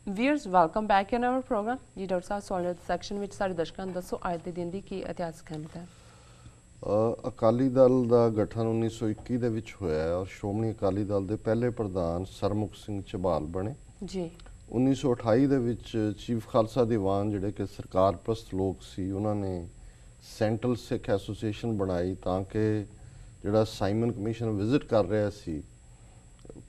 Viewers welcome back in our program ਜੀ। Doctor ਸਾਹਿਬ ਸਵਾਲ ਸੈਕਸ਼ਨ ਵਿੱਚ ਸਾਡੇ ਦਰਸ਼ਕਾਂ ਨੂੰ ਦੱਸੋ ਅੱਜ ਦੇ ਦਿਨ ਦੀ ਕੀ ਇਤਿਹਾਸਕ ਅਹਿਮੀਅਤ ਹੈ। ਅਕਾਲੀ ਦਲ ਦਾ ਗਠਨ 1921 ਦੇ ਵਿੱਚ ਹੋਇਆ ਹੈ ਔਰ ਸ਼੍ਰੋਮਣੀ ਅਕਾਲੀ ਦਲ ਦੇ ਪਹਿਲੇ ਪ੍ਰਧਾਨ ਸਰਮੁਖ ਸਿੰਘ ਝਬਾਲ ਬਣੇ ਜੀ। 1928 ਦੇ ਵਿੱਚ ਚੀਫ ਖਾਲਸਾ ਦੀਵਾਨ ਜਿਹੜੇ ਕਿ ਸਰਕਾਰ ਪ੍ਰਸਤ ਲੋਕ ਸੀ ਉਹਨਾਂ ਨੇ ਸੈਂਟਰਲ ਸਿੱਖ ਐਸੋਸੀਏਸ਼ਨ ਬਣਾਈ ਤਾਂ ਕਿ ਜਿਹੜਾ ਸਾਈਮਨ ਕਮਿਸ਼ਨ ਵਿਜ਼ਿਟ ਕਰ ਰਿਹਾ ਸੀ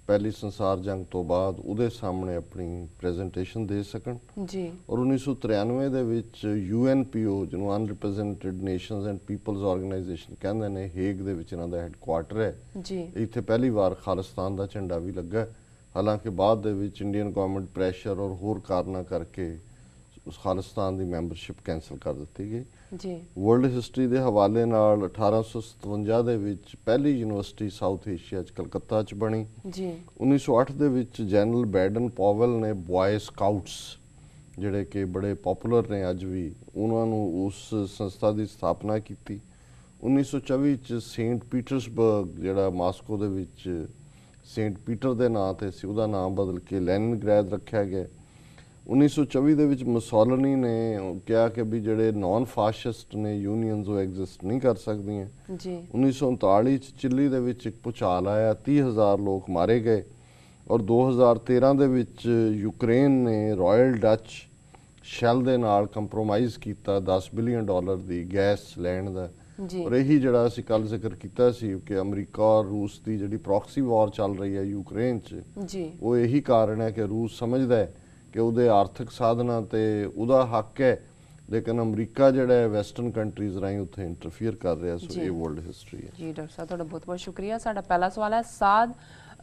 ਪਹਿਲੀ ਸੰਸਾਰ ਜੰਗ ਤੋਂ ਬਾਅਦ ਉਹਦੇ ਸਾਹਮਣੇ ਆਪਣੀ ਪ੍ਰੈਜੈਂਟੇਸ਼ਨ ਦੇ ਸਕਣ ਜੀ। ਔਰ 1993 ਦੇ ਵਿੱਚ UNPO ਜਿਹਨੂੰ ਅਨਰਿਪਰੈਜ਼ੈਂਟਡ ਨੇਸ਼ਨਸ ਐਂਡ ਪੀਪਲਸ ਆਰਗੇਨਾਈਜੇਸ਼ਨ ਕਹਿੰਦੇ ਨੇ, ਹੇਗ ਦੇ ਵਿੱਚ ਇਹਨਾਂ ਦਾ ਹੈੱਡਕੁਆਰਟਰ ਹੈ ਜੀ। ਇੱਥੇ ਪਹਿਲੀ ਵਾਰ ਖਾਲਿਸਤਾਨ ਦਾ ਝੰਡਾ ਵੀ ਲੱਗਾ। ਹਾਲਾਂਕਿ ਬਾਅਦ ਦੇ ਵਿੱਚ ਇੰਡੀਅਨ ਗਵਰਨਮੈਂਟ ਪ੍ਰੈਸ਼ਰ ਔਰ ਹੋਰ ਕਾਰਨਾਂ ਕਰਕੇ ਉਸ ਖਾਲਿਸਤਾਨ ਦੀ ਮੈਂਬਰਸ਼ਿਪ ਕੈਂਸਲ ਕਰ ਦਿੱਤੀ ਗਈ ਜੀ। ਵਰਲਡ ਹਿਸਟਰੀ ਦੇ ਹਵਾਲੇ ਨਾਲ 1857 ਦੇ ਵਿੱਚ ਪਹਿਲੀ ਯੂਨੀਵਰਸਿਟੀ ਸਾਊਥ ਏਸ਼ੀਆ 'ਚ ਕਲਕੱਤਾ 'ਚ ਬਣੀ ਜੀ। 1908 ਦੇ ਵਿੱਚ ਜਨਰਲ ਬੈਡਨ ਪੋਵਲ ਨੇ ਬॉय ਸਕਾਊਟਸ ਜਿਹੜੇ ਕਿ ਬੜੇ ਪਪੂਲਰ ਨੇ ਅੱਜ ਵੀ, ਉਹਨਾਂ ਨੂੰ ਉਸ ਸੰਸਥਾ ਦੀ ਸਥਾਪਨਾ ਕੀਤੀ। 1924 ਚ ਸੇਂਟ ਪੀਟਰਸਬਰਗ ਜਿਹੜਾ ਮਾਸਕੋ ਦੇ ਵਿੱਚ ਸੇਂਟ ਪੀਟਰ ਦੇ ਨਾਂ ਤੇ ਸੀ ਉਹਦਾ ਨਾਮ ਬਦਲ ਕੇ ਲੈਨਿਨਗ੍ਰੈਡ ਰੱਖਿਆ ਗਿਆ। 1924 ਦੇ ਵਿੱਚ ਮੁਸੋਲਿਨੀ ਨੇ ਕਿਹਾ ਕਿ ਵੀ ਜਿਹੜੇ ਨਾਨ ਫਾਸ਼ਿਸਟ ਨੇ ਯੂਨੀਅਨਸ ਉਹ ਐਗਜ਼ਿਸਟ ਨਹੀਂ ਕਰ ਸਕਦੀਆਂ ਜੀ। 1939 ਚ ਚਿਲੀ ਦੇ ਵਿੱਚ ਇੱਕ ਭੂਚਾਲ ਆਇਆ, 30,000 ਲੋਕ ਮਾਰੇ ਗਏ ਔਰ 2013 ਦੇ ਵਿੱਚ ਯੂਕਰੇਨ ਨੇ ਰਾਇਲ ਡੱਚ ਸ਼ੈਲ ਦੇ ਨਾਲ ਕੰਪਰੋਮਾਈਜ਼ ਕੀਤਾ $10 ਬਿਲੀਅਨ ਦੀ ਗੈਸ ਲੈਣ ਦਾ। ਔਰ ਇਹੀ ਜਿਹੜਾ ਅਸੀਂ ਕੱਲ ਜ਼ਿਕਰ ਕੀਤਾ ਸੀ ਕਿ ਅਮਰੀਕਾ ਔਰ ਰੂਸ ਦੀ ਜਿਹੜੀ ਪ੍ਰੌਕਸੀ ਵਾਰ ਚੱਲ ਰਹੀ ਹੈ ਯੂਕਰੇਨ 'ਚ ਜੀ, ਉਹ ਇਹੀ ਕਾਰਨ ਹੈ ਕਿ ਰੂਸ ਸਮਝਦਾ ਹੈ ਕਿ ਉਹਦੇ ਆਰਥਿਕ ਸਾਧਨਾਂ ਤੇ ਉਹਦਾ ਹੱਕ ਹੈ, ਲੇਕਿਨ ਅਮਰੀਕਾ ਜਿਹੜਾ ਹੈ ਵੈਸਟਰਨ ਕੰਟਰੀਜ਼ ਰਾਹੀਂ ਉੱਥੇ ਇੰਟਰਫੀਅਰ ਕਰ ਰਿਹਾ। ਸੋ ਇਹ ਵਰਲਡ ਹਿਸਟਰੀ ਹੈ ਜੀ। ਡਾਕਟਰ ਸਾਹਿਬ ਤੁਹਾਡਾ ਬਹੁਤ ਬਹੁਤ ਸ਼ੁਕਰੀਆ। ਸਾਡਾ ਪਹਿਲਾ ਸਵਾਲ ਹੈ, ਸਾਧ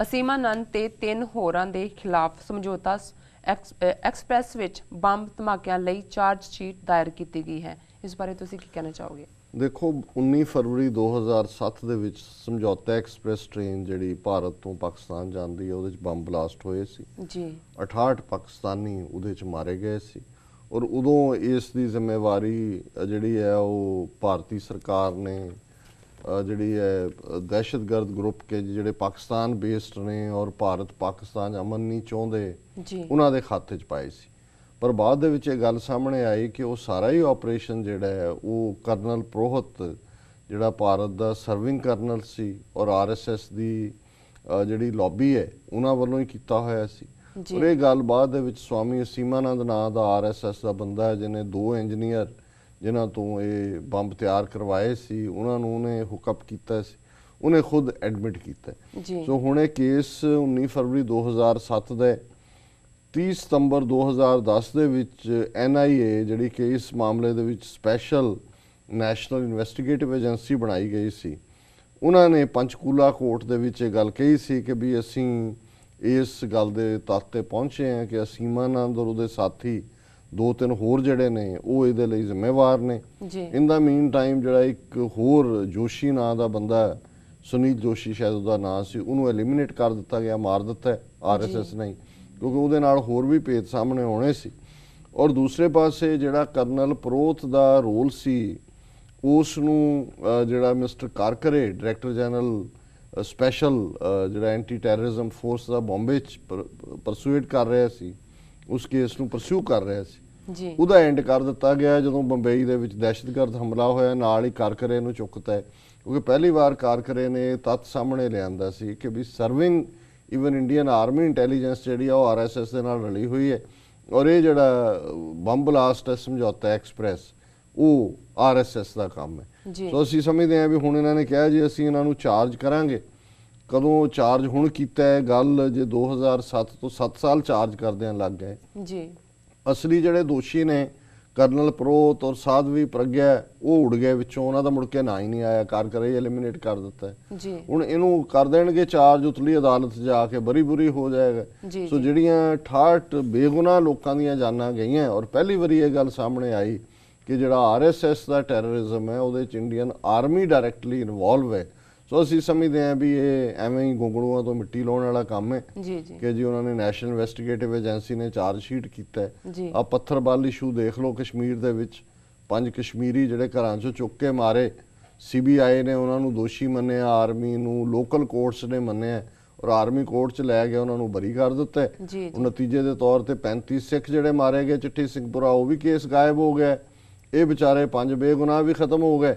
ਅਸੀਮਾਨੰਦ ਤੇ 3 ਹੋਰਾਂ ਦੇ ਖਿਲਾਫ ਸਮਝੌਤਾ ਐਕਸਪ੍ਰੈਸ ਵਿੱਚ ਬੰਬ ਧਮਾਕਿਆਂ ਲਈ ਚਾਰਜ ਸ਼ੀਟ ਦਾਇਰ ਕੀਤੀ ਗਈ ਹੈ, ਇਸ ਬਾਰੇ ਤੁਸੀਂ ਕੀ ਕਹਿਣਾ ਚਾਹੋਗੇ? ਦੇਖੋ 19 ਫਰਵਰੀ 2007 ਦੇ ਵਿੱਚ ਸਮਝੌਤਾ ਐਕਸਪ੍ਰੈਸ ਟ੍ਰੇਨ ਜਿਹੜੀ ਭਾਰਤ ਤੋਂ ਪਾਕਿਸਤਾਨ ਜਾਂਦੀ ਹੈ ਉਹਦੇ 'ਚ ਬੰਬ ਬਲਾਸਟ ਹੋਏ ਸੀ ਜੀ। 68 ਪਾਕਿਸਤਾਨੀ ਉਹਦੇ 'ਚ ਮਾਰੇ ਗਏ ਸੀ ਔਰ ਉਦੋਂ ਇਸ ਦੀ ਜ਼ਿੰਮੇਵਾਰੀ ਜਿਹੜੀ ਹੈ ਉਹ ਭਾਰਤੀ ਸਰਕਾਰ ਨੇ ਜਿਹੜੀ ਹੈ ਦਹਿਸ਼ਤਗਰਦ ਗਰੁੱਪ ਕੇ ਜਿਹੜੇ ਪਾਕਿਸਤਾਨ ਬੇਸਡ ਨੇ ਔਰ ਭਾਰਤ ਪਾਕਿਸਤਾਨ ਅਮਨ ਨਹੀਂ ਚਾਹੁੰਦੇ ਉਹਨਾਂ ਦੇ ਖਾਤੇ 'ਚ ਪਾਏ ਸੀ। ਪਰ ਬਾਅਦ ਦੇ ਵਿੱਚ ਇਹ ਗੱਲ ਸਾਹਮਣੇ ਆਈ ਕਿ ਉਹ ਸਾਰਾ ਹੀ ਆਪਰੇਸ਼ਨ ਜਿਹੜਾ ਹੈ ਉਹ ਕਰਨਲ ਪ੍ਰੋਹਤ ਜਿਹੜਾ ਭਾਰਤ ਦਾ ਸਰਵਿੰਗ ਕਰਨਲ ਸੀ ਔਰ RSS ਦੀ ਜਿਹੜੀ ਲੌਬੀ ਹੈ ਉਹਨਾਂ ਵੱਲੋਂ ਹੀ ਕੀਤਾ ਹੋਇਆ ਸੀ। ਔਰ ਇਹ ਗੱਲ ਬਾਅਦ ਦੇ ਵਿੱਚ ਸਵਾਮੀ ਅਸੀਮਾਨੰਦ ਨਾਂ ਦਾ RSS ਦਾ ਬੰਦਾ ਹੈ ਜਿਹਨੇ 2 ਇੰਜੀਨੀਅਰ ਜਿਨ੍ਹਾਂ ਤੋਂ ਇਹ ਬੰਬ ਤਿਆਰ ਕਰਵਾਏ ਸੀ ਉਹਨਾਂ ਨੂੰ ਉਹਨੇ ਹੁਕਅਪ ਕੀਤਾ ਸੀ, ਉਹਨੇ ਖੁਦ ਐਡਮਿਟ ਕੀਤਾ। ਸੋ ਹੁਣ ਇਹ ਕੇਸ 19 ਫਰਵਰੀ 2007 ਦਾ 30 ਸਤੰਬਰ 2010 ਦੇ ਵਿੱਚ NIA ਜਿਹੜੀ ਕਿ ਇਸ ਮਾਮਲੇ ਦੇ ਵਿੱਚ ਸਪੈਸ਼ਲ ਨੈਸ਼ਨਲ ਇਨਵੈਸਟੀਗੇਟਿਵ ਏਜੰਸੀ ਬਣਾਈ ਗਈ ਸੀ, ਉਹਨਾਂ ਨੇ ਪੰਚਕੂਲਾ ਕੋਰਟ ਦੇ ਵਿੱਚ ਇਹ ਗੱਲ ਕਹੀ ਸੀ ਕਿ ਵੀ ਅਸੀਂ ਇਸ ਗੱਲ ਦੇ ਤੱਤ ਤੇ ਪਹੁੰਚੇ ਹਾਂ ਕਿ ਅਸੀਮਾਨੰਦ ਔਰ ਉਹਦੇ ਸਾਥੀ 2-3 ਹੋਰ ਜਿਹੜੇ ਨੇ ਉਹ ਇਹਦੇ ਲਈ ਜ਼ਿੰਮੇਵਾਰ ਨੇ। ਇਨ ਦਾ ਮੀਨ ਟਾਈਮ ਜਿਹੜਾ ਇੱਕ ਹੋਰ ਜੋਸ਼ੀ ਨਾਂ ਦਾ ਬੰਦਾ, ਸੁਨੀਲ ਜੋਸ਼ੀ ਸ਼ਾਇਦ ਉਹਦਾ ਨਾਂ ਸੀ, ਉਹਨੂੰ ਐਲੀਮੀਨੇਟ ਕਰ ਦਿੱਤਾ ਗਿਆ, ਮਾਰ ਦਿੱਤਾ RSS ਨੇ, ਕਿਉਂਕਿ ਉਹਦੇ ਨਾਲ ਹੋਰ ਵੀ ਭੇਦ ਸਾਹਮਣੇ ਆਉਣੇ ਸੀ। ਔਰ ਦੂਸਰੇ ਪਾਸੇ ਜਿਹੜਾ ਕਰਨਲ ਪ੍ਰੋਥ ਦਾ ਰੋਲ ਸੀ ਉਸ ਨੂੰ ਜਿਹੜਾ ਮਿਸਟਰ ਕਾਰਕਰੇ ਡਾਇਰੈਕਟਰ ਜਨਰਲ ਸਪੈਸ਼ਲ ਜਿਹੜਾ ਐਂਟੀ ਟੈਰਰਿਜ਼ਮ ਫੋਰਸ ਦਾ ਬੰਬੇ 'ਚ ਪਰਸੂਏਟ ਕਰ ਰਿਹਾ ਸੀ, ਉਸ ਕੇਸ ਨੂੰ ਪਰਸਿਊ ਕਰ ਰਿਹਾ ਸੀ, ਉਹਦਾ ਐਂਡ ਕਰ ਦਿੱਤਾ ਗਿਆ ਜਦੋਂ ਬੰਬਈ ਦੇ ਵਿੱਚ ਦਹਿਸ਼ਤਗਰਦ ਹਮਲਾ ਹੋਇਆ। ਨਾਲ ਹੀ ਕਾਰਕਰੇ ਨੂੰ ਚੁੱਕਤਾ ਹੈ ਕਿਉਂਕਿ ਪਹਿਲੀ ਵਾਰ ਕਾਰਕਰੇ ਨੇ ਤੱਥ ਸਾਹਮਣੇ ਲਿਆਂਦਾ ਸੀ ਕਿ ਵੀ serving even Indian army intelligence ਜਿਹੜੀ ਆ ਉਹ RSS ਦੇ ਨਾਲ ਰਲੀ ਹੋਈ ਹੈ ਔਰ ਇਹ ਜਿਹੜਾ ਬੰਬ ਬਲਾਸਟ ਹੈ ਸਮਝੌਤਾ ਐਕਸਪ੍ਰੈਸ ਉਹ RSS ਦਾ ਕੰਮ ਹੈ। ਸੋ ਅਸੀਂ ਸਮਝਦੇ ਹਾਂ ਵੀ ਹੁਣ ਇਹਨਾਂ ਨੇ ਕਿਹਾ ਜੀ ਅਸੀਂ ਇਹਨਾਂ ਨੂੰ ਚਾਰਜ ਕਰਾਂਗੇ। ਕਦੋਂ ਚਾਰਜ ਹੁਣ ਕੀਤਾ ਹੈ ਗੱਲ ਜੇ 2007 ਤੋਂ 7 ਸਾਲ ਚਾਰਜ ਕਰਦਿਆਂ ਲੱਗ ਗਏ ਜੀ। ਅਸਲੀ ਜਿਹੜੇ ਦੋਸ਼ੀ ਨੇ ਕਰਨਲ ਪ੍ਰੋਤ ਔਰ ਸਾਧਵੀ ਪ੍ਰਗਿਆ ਉਹ ਉੜ ਗਏ ਵਿੱਚੋਂ, ਉਹਨਾਂ ਦਾ ਮੁੜ ਕੇ ਨਾਂ ਹੀ ਨਹੀਂ ਆਇਆ, ਕਾਰਕਰੇ ਐਲੀਮੀਨੇਟ ਕਰ ਦਿੱਤਾ ਜੀ। ਹੁਣ ਇਹਨੂੰ ਕਰ ਦੇਣਗੇ ਚਾਰਜ, ਉਤਲੀ ਅਦਾਲਤ ਜਾ ਕੇ ਬਰੀ ਬੁਰੀ ਹੋ ਜਾਏਗਾ। ਸੋ ਜਿਹੜੀਆਂ 68 ਬੇਗੁਨਾਹ ਲੋਕਾਂ ਦੀਆਂ ਜਾਨਾਂ ਗਈਆਂ ਔਰ ਪਹਿਲੀ ਵਾਰੀ ਇਹ ਗੱਲ ਸਾਹਮਣੇ ਆਈ ਕਿ ਜਿਹੜਾ RSS ਦਾ ਟੈਰਰਿਜ਼ਮ ਹੈ ਉਹਦੇ 'ਚ ਇੰਡੀਅਨ ਆਰਮੀ ਡਾਇਰੈਕਟਲੀ ਇਨਵੋਲਵ ਹੈ। ਸੋ ਅਸੀਂ ਸਮਝਦੇ ਹਾਂ ਵੀ ਇਹ ਐਵੇਂ ਹੀ ਗੁੰਗਲੂਆਂ ਤੋਂ ਮਿੱਟੀ ਲਾਉਣ ਵਾਲਾ ਕੰਮ ਹੈ ਕਿ ਜੀ ਉਹਨਾਂ ਨੇ ਨੈਸ਼ਨਲ ਇਨਵੈਸਟੀਗੇਟਿਵ ਏਜੰਸੀ ਨੇ ਚਾਰਜ ਸ਼ੀਟ ਕੀਤਾ ਹੈ। ਆ ਪੱਥਰਬਾਲ ਇਸ਼ੂ ਦੇਖ ਲਓ ਕਸ਼ਮੀਰ ਦੇ ਵਿੱਚ, 5 ਕਸ਼ਮੀਰੀ ਜਿਹੜੇ ਘਰਾਂ 'ਚੋਂ ਚੁੱਕ ਕੇ ਮਾਰੇ, CBI ਨੇ ਉਹਨਾਂ ਨੂੰ ਦੋਸ਼ੀ ਮੰਨਿਆ, ਆਰਮੀ ਨੂੰ ਲੋਕਲ ਕੋਰਟਸ ਨੇ ਮੰਨਿਆ ਔਰ ਆਰਮੀ ਕੋਰਟ 'ਚ ਲੈ ਗਿਆ, ਉਹਨਾਂ ਨੂੰ ਬਰੀ ਕਰ ਦਿੱਤਾ ਹੈ। ਜੀ ਉਹ ਨਤੀਜੇ ਦੇ ਤੌਰ ਤੇ 35 ਸਿੱਖ ਜਿਹੜੇ ਮਾਰੇ ਗਏ ਚਿੱਠੀ ਸਿੰਘਪੁਰਾ, ਉਹ ਵੀ ਕੇਸ ਗਾਇਬ ਹੋ ਗਿਆ। ਇਹ ਵਿਚਾਰੇ 5 ਬੇਗੁਨਾਹ ਵੀ ਖਤਮ ਹੋ ਗਏ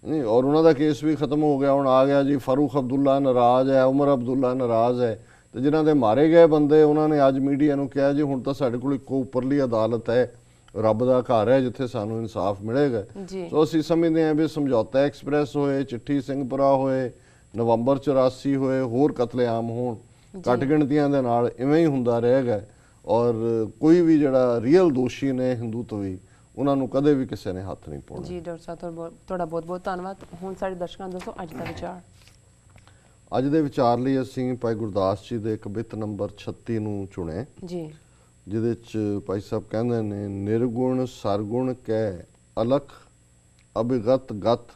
ਨਹੀਂ, ਔਰ ਉਹਨਾਂ ਦਾ ਕੇਸ ਵੀ ਖਤਮ ਹੋ ਗਿਆ। ਹੁਣ ਆ ਗਿਆ ਜੀ ਫਾਰੂਕ ਅਬਦੁੱਲਾ ਨਾਰਾਜ਼ ਹੈ, ਉਮਰ ਅਬਦੁੱਲਾ ਨਾਰਾਜ਼ ਹੈ, ਤੇ ਜਿਨ੍ਹਾਂ ਦੇ ਮਾਰੇ ਗਏ ਬੰਦੇ ਉਹਨਾਂ ਨੇ ਅੱਜ ਮੀਡੀਆ ਨੂੰ ਕਿਹਾ ਜੀ ਹੁਣ ਤਾਂ ਸਾਡੇ ਕੋਲ ਇੱਕੋ ਉੱਪਰਲੀ ਅਦਾਲਤ ਹੈ, ਰੱਬ ਦਾ ਘਰ ਹੈ ਜਿੱਥੇ ਸਾਨੂੰ ਇਨਸਾਫ ਮਿਲੇਗਾ। ਸੋ ਅਸੀਂ ਸਮਝਦੇ ਹਾਂ ਵੀ ਸਮਝੌਤਾ ਐਕਸਪ੍ਰੈਸ ਹੋਏ, ਚਿੱਠੀ ਸਿੰਘਪੁਰਾ ਹੋਏ, ਨਵੰਬਰ 84 ਹੋਏ, ਹੋਰ ਕਤਲੇਆਮ ਹੋਣ, ਘੱਟ ਗਿਣਤੀਆਂ ਦੇ ਨਾਲ ਇਵੇਂ ਹੀ ਹੁੰਦਾ ਰਹੇਗਾ। ਔਰ ਕੋਈ ਵੀ ਜਿਹੜਾ ਰੀਅਲ ਦੋਸ਼ੀ ਨੇ ਹਿੰਦੂਤਵੀ, ਉਹਨਾਂ ਨੂੰ ਕਦੇ ਵੀ ਕਿਸੇ ਨੇ ਹੱਥ ਨਹੀਂ ਪਾਉਣਾ। ਜੀ ਡਾਕਟਰ ਸਾਹਿਬ ਤੁਹਾਡਾ ਬਹੁਤ ਬਹੁਤ ਧੰਨਵਾਦ। ਹੁਣ ਸਾਡੇ ਦਰਸ਼ਕਾਂ ਨੂੰ ਦੱਸੋ ਅੱਜ ਦਾ ਵਿਚਾਰ। ਅੱਜ ਦੇ ਵਿਚਾਰ ਲਈ ਅਸੀਂ ਭਾਈ ਗੁਰਦਾਸ ਜੀ ਦੇ ਇੱਕ ਬਿੱਤ ਨੰਬਰ 36 ਨੂੰ ਚੁਣੇ, ਜੀ ਜਿਹਦੇ ਚ ਭਾਈ ਸਾਹਿਬ ਕਹਿੰਦੇ ਨੇ, ਨਿਰਗੁਣ ਸਰਗੁਣ ਕੈ ਅਲਖ ਅਭਿਗਤ ਗਤ,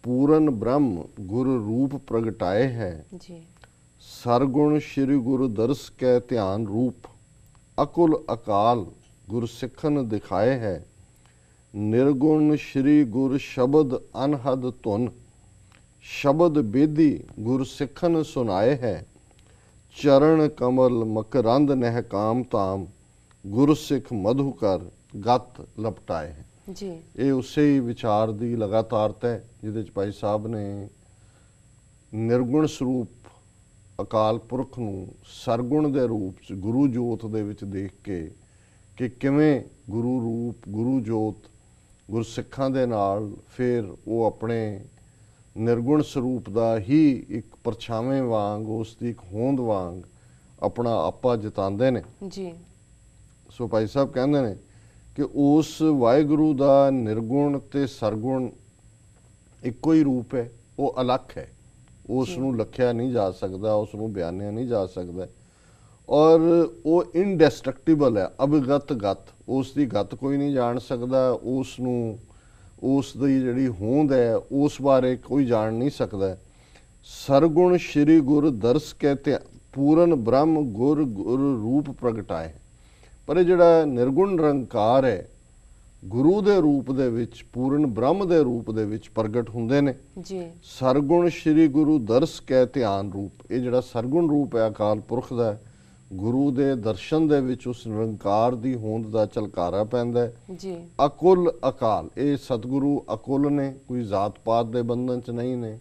ਪੂਰਨ ਬ੍ਰਹਮ ਗੁਰ ਰੂਪ ਪ੍ਰਗਟਾਏ ਹੈ। ਜੀ ਸਰਗੁਣ ਸ਼੍ਰੀ ਗੁਰੂ ਦਰਸ ਕੈ ਧਿਆਨ ਰੂਪ, ਅਕੁਲ ਅਕਾਲ ਗੁਰ ਸਿੱਖਨ ਦਿਖਾਏ ਹੈ। ਨਿਰਗੁਣ ਸ਼੍ਰੀ ਗੁਰ ਸ਼ਬਦ ਅਨਹਦ ਧੁਨ, ਸ਼ਬਦ ਬੇਦੀ ਗੁਰ ਸਿੱਖਨ ਸੁਨਾਏ ਹੈ। ਚਰਨ ਕਮਲ ਮਕਰੰਦ ਨਹਿ ਕਾਮ ਤਾਮ, ਗੁਰ ਸਿੱਖ ਮਧੂ ਕਰ ਗਤ ਲਪਟਾਏ ਹੈ। ਜੀ ਇਹ ਉਸੇ ਹੀ ਵਿਚਾਰ ਦੀ ਲਗਾਤਾਰਤਾ ਹੈ ਜਿਹਦੇ ਚ ਭਾਈ ਸਾਹਿਬ ਨੇ ਨਿਰਗੁਣ ਸਰੂਪ ਅਕਾਲ ਪੁਰਖ ਨੂੰ ਸਰਗੁਣ ਦੇ ਰੂਪ ਚ ਗੁਰੂ ਜੋਤ ਦੇ ਵਿੱਚ ਦੇਖ ਕੇ ਕਿ ਕਿਵੇਂ ਗੁਰੂ ਰੂਪ ਗੁਰੂ ਜੋਤ ਗੁਰਸਿੱਖਾਂ ਦੇ ਨਾਲ ਫਿਰ ਉਹ ਆਪਣੇ ਨਿਰਗੁਣ ਸਰੂਪ ਦਾ ਹੀ ਇੱਕ ਪਰਛਾਵੇਂ ਵਾਂਗ, ਉਸ ਦੀ ਇੱਕ ਹੋਂਦ ਵਾਂਗ ਆਪਣਾ ਆਪਾ ਜਤਾਉਂਦੇ ਨੇ। ਜੀ ਸੋ ਭਾਈ ਸਾਹਿਬ ਕਹਿੰਦੇ ਨੇ ਕਿ ਉਸ ਵਾਹਿਗੁਰੂ ਦਾ ਨਿਰਗੁਣ ਤੇ ਸਰਗੁਣ ਇੱਕੋ ਹੀ ਰੂਪ ਹੈ, ਉਹ ਅਲੱਖ ਹੈ, ਉਸ ਨੂੰ ਲਖਿਆ ਨਹੀਂ ਜਾ ਸਕਦਾ, ਉਸ ਨੂੰ ਬਿਆਨਿਆ ਨਹੀਂ ਜਾ ਸਕਦਾ, ਔਰ ਉਹ ਇਨਡੈਸਟਰਕਟੀਬਲ ਹੈ, ਅਭਿਗਤ ਗਤ, ਉਸ ਦੀ ਗਤ ਕੋਈ ਨਹੀਂ ਜਾਣ ਸਕਦਾ, ਉਸ ਨੂੰ ਉਸ ਦੀ ਜਿਹੜੀ ਹੋਂਦ ਹੈ ਉਸ ਬਾਰੇ ਕੋਈ ਜਾਣ ਨਹੀਂ ਸਕਦਾ। ਸਰਗੁਣ ਸ਼੍ਰੀ ਗੁਰ ਦਰਸ ਕੇ ਪੂਰਨ ਬ੍ਰਹਮ ਗੁਰ ਗੁਰ ਰੂਪ ਪ੍ਰਗਟਾਏ। ਪਰ ਇਹ ਜਿਹੜਾ ਨਿਰਗੁਣ ਨਿਰੰਕਾਰ ਹੈ ਗੁਰੂ ਦੇ ਰੂਪ ਦੇ ਵਿੱਚ, ਪੂਰਨ ਬ੍ਰਹਮ ਦੇ ਰੂਪ ਦੇ ਵਿੱਚ ਪ੍ਰਗਟ ਹੁੰਦੇ ਨੇ। ਜੀ ਸਰਗੁਣ ਸ਼੍ਰੀ ਗੁਰੂ ਦਰਸ ਕੈ ਧਿਆਨ ਰੂਪ, ਇਹ ਜਿਹੜਾ ਸਰਗੁਣ ਰੂਪ ਹੈ ਅਕਾਲ ਪੁਰਖ ਦਾ, ਗੁਰੂ ਦੇ ਦਰਸ਼ਨ ਦੇ ਵਿੱਚ ਉਸ ਨਿਰੰਕਾਰ ਦੀ ਹੋਂਦ ਦਾ ਝਲਕਾਰਾ ਪੈਂਦਾ ਹੈ। ਜੀ ਅਕੁਲ ਅਕਾਲ, ਇਹ ਸਤਿਗੁਰੂ ਅਕੁਲ ਨੇ, ਕੋਈ ਜ਼ਾਤ ਪਾਤ ਦੇ ਬੰਧਨ ਚ ਨਹੀਂ ਨੇ,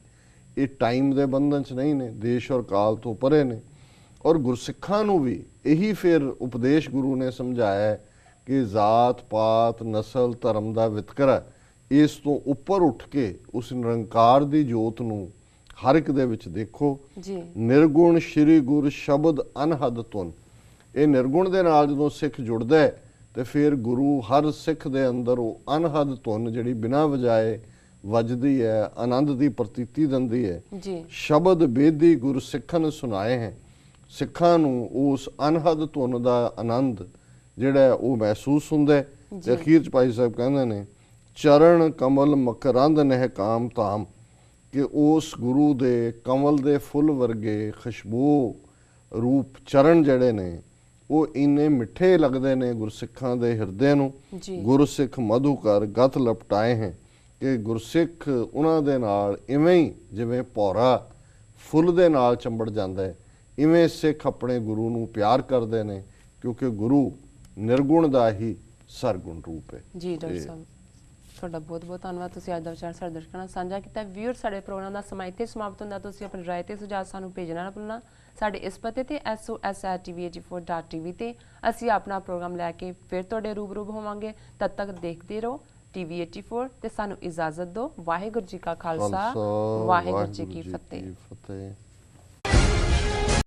ਇਹ ਟਾਈਮ ਦੇ ਬੰਧਨ ਚ ਨਹੀਂ ਨੇ, ਦੇਸ਼ ਔਰ ਕਾਲ ਤੋਂ ਪਰੇ ਨੇ। ਔਰ ਗੁਰਸਿੱਖਾਂ ਨੂੰ ਵੀ ਇਹੀ ਫਿਰ ਉਪਦੇਸ਼ ਗੁਰੂ ਨੇ ਸਮਝਾਇਆ ਹੈ ਕਿ ਜ਼ਾਤ ਪਾਤ ਨਸਲ ਧਰਮ ਦਾ ਵਿਤਕਰਾ, ਇਸ ਤੋਂ ਉੱਪਰ ਉੱਠ ਕੇ ਉਸ ਨਿਰੰਕਾਰ ਦੀ ਜੋਤ ਨੂੰ ਹਰ ਇੱਕ ਦੇ ਵਿੱਚ ਦੇਖੋ। ਜੀ ਨਿਰਗੁਣ ਸ਼੍ਰੀ ਗੁਰ ਸ਼ਬਦ ਅਨਹਦ ਧੁਨ, ਇਹ ਨਿਰਗੁਣ ਦੇ ਨਾਲ ਜਦੋਂ ਸਿੱਖ ਜੁੜਦਾ ਹੈ ਤੇ ਫਿਰ ਗੁਰੂ ਹਰ ਸਿੱਖ ਦੇ ਅੰਦਰ ਉਹ ਅਨਹਦ ਧੁਨ ਜਿਹੜੀ ਬਿਨਾਂ ਵਜਾਏ ਵੱਜਦੀ ਹੈ, ਆਨੰਦ ਦੀ ਪ੍ਰਤੀਤੀ ਦਿੰਦੀ ਹੈ। ਜੀ ਸ਼ਬਦ ਬੇਦੀ ਗੁਰ ਸਿੱਖਨ ਸੁਨਾਏ ਹੈ, ਸਿੱਖਾਂ ਨੂੰ ਉਸ ਅਨਹਦ ਧੁਨ ਦਾ ਆਨੰਦ ਜਿਹੜਾ ਉਹ ਮਹਿਸੂਸ ਹੁੰਦਾ ਹੈ। ਤੇ ਅਖੀਰ ਚ ਭਾਈ ਸਾਹਿਬ ਕਹਿੰਦੇ ਨੇ, ਚਰਨ ਕਮਲ ਮਕਰੰਦ ਨਹਿ ਕਾਮ ਧਾਮ, ਕਿ ਉਸ ਗੁਰੂ ਦੇ ਕਮਲ ਦੇ ਫੁੱਲ ਵਰਗੇ ਖੁਸ਼ਬੂ ਰੂਪ ਚਰਨ ਜਿਹੜੇ ਨੇ ਉਹ ਇੰਨੇ ਮਿੱਠੇ ਲੱਗਦੇ ਨੇ ਗੁਰਸਿੱਖਾਂ ਦੇ ਹਿਰਦੇ ਨੂੰ। ਗੁਰਸਿੱਖ ਮਧੂ ਕਰ ਗਤ ਲਪਟਾਏ ਹੈ, ਕਿ ਗੁਰਸਿੱਖ ਉਹਨਾਂ ਦੇ ਨਾਲ ਇਵੇਂ ਹੀ ਜਿਵੇਂ ਭੌਰਾ ਫੁੱਲ ਦੇ ਨਾਲ ਚੰਬੜ ਜਾਂਦਾ ਹੈ, ਇਵੇਂ ਸਿੱਖ ਆਪਣੇ ਗੁਰੂ ਨੂੰ ਪਿਆਰ ਕਰਦੇ ਨੇ, ਕਿਉਂਕਿ ਗੁਰੂ ਨਿਰਗੁਣ ਦਾ ਹੀ ਸਰਗੁਣ ਰੂਪ ਹੈ। ਜੀ ਡਾਕਟਰ ਸਾਹਿਬ ਤੁਹਾਡਾ ਬਹੁਤ ਬਹੁਤ ਧੰਨਵਾਦ, ਤੁਸੀਂ ਅੱਜ ਦਾ ਵਿਚਾਰ ਸਾਡੇ ਦਰਸ਼ਕਾਂ ਨਾਲ ਸਾਂਝਾ ਕੀਤਾ। ਵੀਅਰ ਸਾਡੇ ਪ੍ਰੋਗਰਾਮ ਦਾ ਸਮਾਂ ਇੱਥੇ ਸਮਾਪਤ ਹੁੰਦਾ। ਤੁਸੀਂ ਆਪਣੀ ਰਾਏ ਤੇ ਸੁਝਾਅ ਸਾਨੂੰ ਭੇਜਣਾ ਨਾ ਭੁੱਲਣਾ। ਸਾਡੇ ਇਸ ਪਤੇ ਤੇ sos@tv84.tv ਤੇ ਅਸੀਂ ਆਪਣਾ ਪ੍ਰੋਗਰਾਮ ਲੈ ਕੇ ਫਿਰ ਤੁਹਾਡੇ ਰੂਬਰੂ ਹੋਵਾਂਗੇ। ਤਦ ਤੱਕ ਦੇਖਦੇ ਰਹੋ TV84 ਤੇ ਸਾਨੂੰ ਇਜਾਜ਼ਤ ਦਿਓ। ਵਾਹਿਗੁਰੂ ਜੀ ਕਾ ਖਾਲਸਾ, ਵਾਹਿਗੁਰੂ ਜੀ ਕੀ ਫਤਿਹ।